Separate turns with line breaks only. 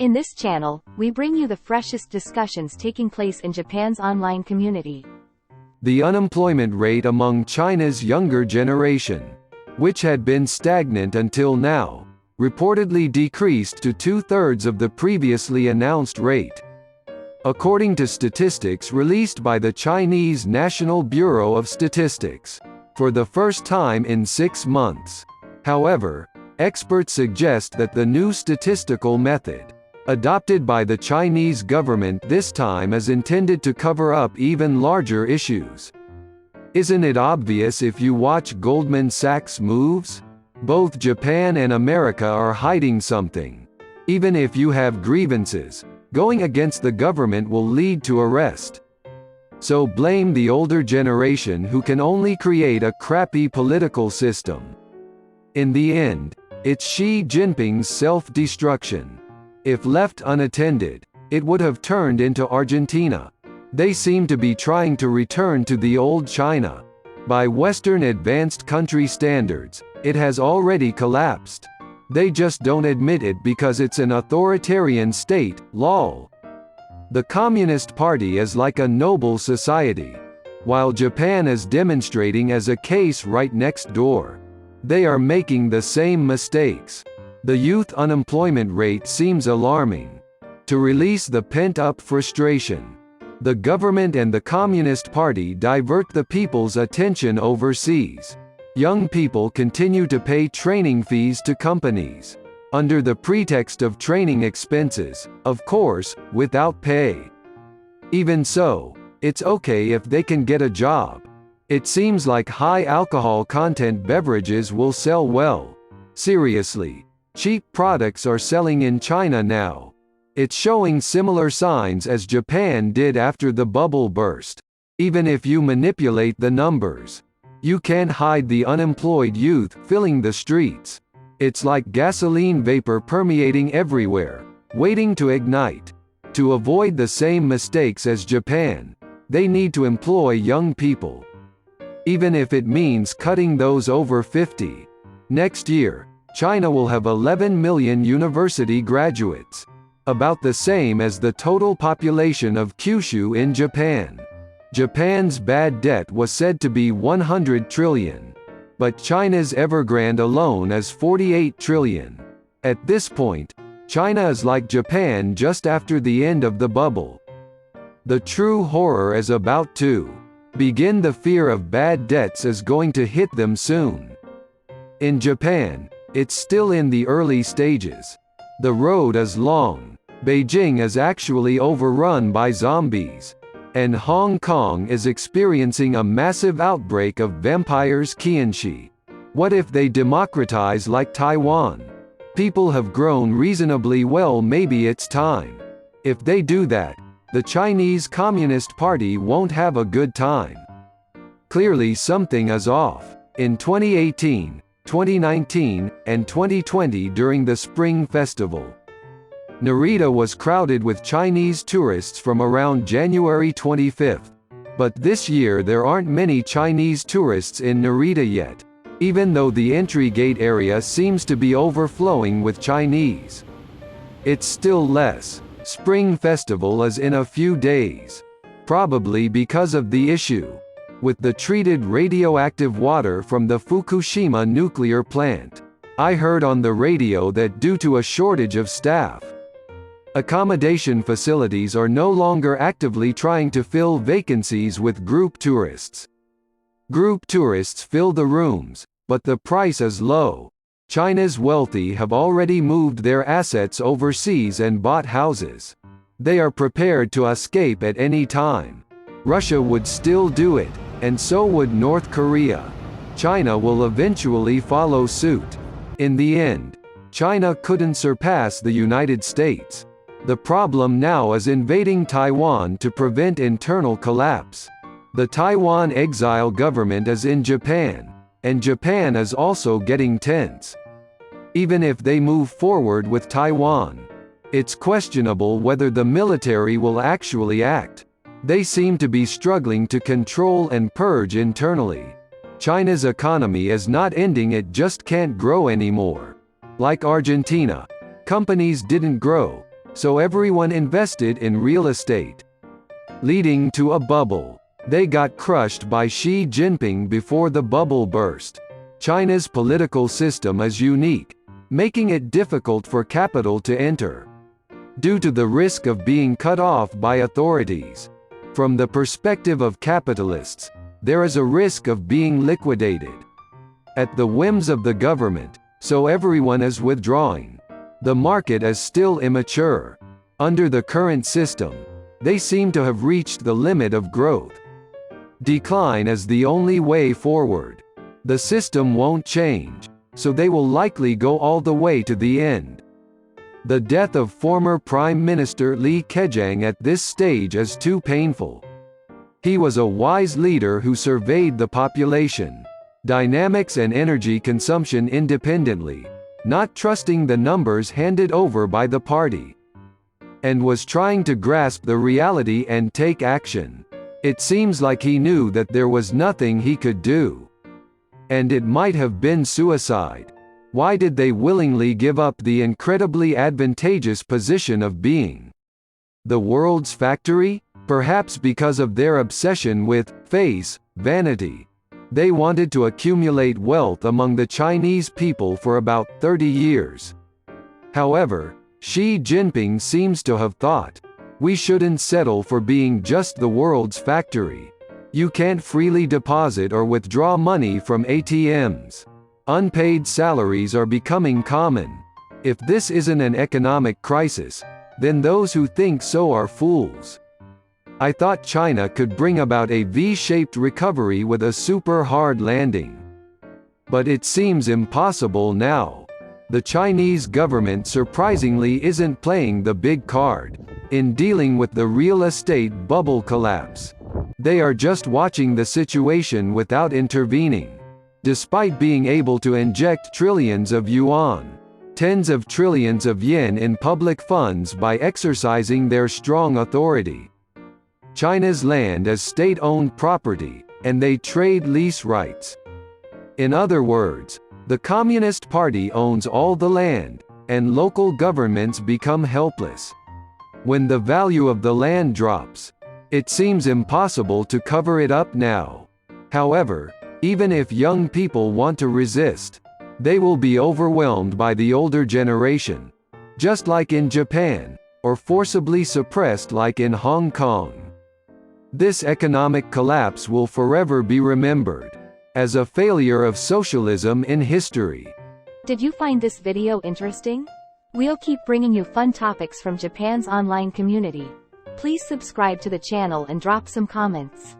In this channel, we bring you the freshest discussions taking place in Japan's online community.
The unemployment rate among China's younger generation, which had been stagnant until now, reportedly decreased to two-thirds of the previously announced rate. According to statistics released by the Chinese National Bureau of Statistics, for the first time in 6 months. However, experts suggest that the new statistical method, adopted by the Chinese government this time, is intended to cover up even larger issues. Isn't it obvious if you watch Goldman Sachs' moves? Both Japan and America are hiding something. Even if you have grievances, going against the government will lead to arrest. So blame the older generation who can only create a crappy political system. In the end, it's Xi Jinping's self-destruction. If left unattended, it would have turned into Argentina. They seem to be trying to return to the old China. By Western advanced country standards, it has already collapsed. They just don't admit it because it's an authoritarian state, lol. The Communist Party is like a noble society, while Japan is demonstrating as a case right next door. They are making the same mistakes. The youth unemployment rate seems alarming. To release the pent-up frustration, the government and the Communist Party divert the people's attention overseas. Young people continue to pay training fees to companies, under the pretext of training expenses, of course, without pay. Even so, it's okay if they can get a job. It seems like high alcohol content beverages will sell well. Seriously, cheap products are selling in China now. It's showing similar signs as Japan did after the bubble burst. Even if you manipulate the numbers, you can't hide the unemployed youth filling the streets. It's like gasoline vapor permeating everywhere, waiting to ignite. To avoid the same mistakes as Japan, they need to employ young people. Even if it means cutting those over 50. Next year, China will have 11 million university graduates, about the same as the total population of Kyushu in Japan. Japan's bad debt was said to be 100 trillion. But China's Evergrande alone is 48 trillion. At this point, China is like Japan just after the end of the bubble. The true horror is about to begin. The fear of bad debts is going to hit them soon. In Japan, it's still in the early stages. The road is long. Beijing is actually overrun by zombies. And Hong Kong is experiencing a massive outbreak of vampires. Qianxi. What if they democratize like Taiwan? People have grown reasonably well. Maybe it's time. If they do that, the Chinese Communist Party won't have a good time. Clearly something is off. In 2018, 2019, and 2020 during the Spring Festival, Narita was crowded with Chinese tourists from around January 25. But this year there aren't many Chinese tourists in Narita yet, even though the entry gate area seems to be overflowing with Chinese. It's still less. Spring Festival is in a few days. Probably because of the issue with the treated radioactive water from the Fukushima nuclear plant. I heard on the radio that due to a shortage of staff, accommodation facilities are no longer actively trying to fill vacancies with group tourists. Group tourists fill the rooms, but the price is low. China's wealthy have already moved their assets overseas and bought houses. They are prepared to escape at any time. Russia would still do it, and so would North Korea. China will eventually follow suit. In the end, China couldn't surpass the United States. The problem now is invading Taiwan to prevent internal collapse. The Taiwan exile government is in Japan, and Japan is also getting tense. Even if they move forward with Taiwan, it's questionable whether the military will actually act. They seem to be struggling to control and purge internally. China's economy is not ending, it just can't grow anymore. Like Argentina, companies didn't grow, so everyone invested in real estate, leading to a bubble. They got crushed by Xi Jinping before the bubble burst. China's political system is unique, making it difficult for capital to enter, due to the risk of being cut off by authorities. From the perspective of capitalists, there is a risk of being liquidated at the whims of the government, so everyone is withdrawing. The market is still immature. Under the current system, they seem to have reached the limit of growth. Decline is the only way forward. The system won't change, so they will likely go all the way to the end. The death of former Prime Minister Li Keqiang at this stage is too painful. He was a wise leader who surveyed the population, dynamics and energy consumption independently, not trusting the numbers handed over by the party, and was trying to grasp the reality and take action. It seems like he knew that there was nothing he could do, and it might have been suicide. Why did they willingly give up the incredibly advantageous position of being the world's factory? Perhaps because of their obsession with face vanity. They wanted to accumulate wealth among the Chinese people for about 30 years. However, Xi Jinping seems to have thought, we shouldn't settle for being just the world's factory. You can't freely deposit or withdraw money from ATMs. Unpaid salaries are becoming common. If this isn't an economic crisis, then those who think so are fools. I thought China could bring about a V-shaped recovery with a super hard landing. But it seems impossible now. The Chinese government surprisingly isn't playing the big card in dealing with the real estate bubble collapse. They are just watching the situation without intervening. Despite being able to inject trillions of yuan, tens of trillions of yen in public funds by exercising their strong authority. China's land is state-owned property, and they trade lease rights. In other words, the Communist Party owns all the land, and local governments become helpless. When the value of the land drops, it seems impossible to cover it up now. However, even if young people want to resist, they will be overwhelmed by the older generation, just like in Japan, or forcibly suppressed like in Hong Kong. This economic collapse will forever be remembered as a failure of socialism in history.
Did you find this video interesting? We'll keep bringing you fun topics from Japan's online community. Please subscribe to the channel and drop some comments.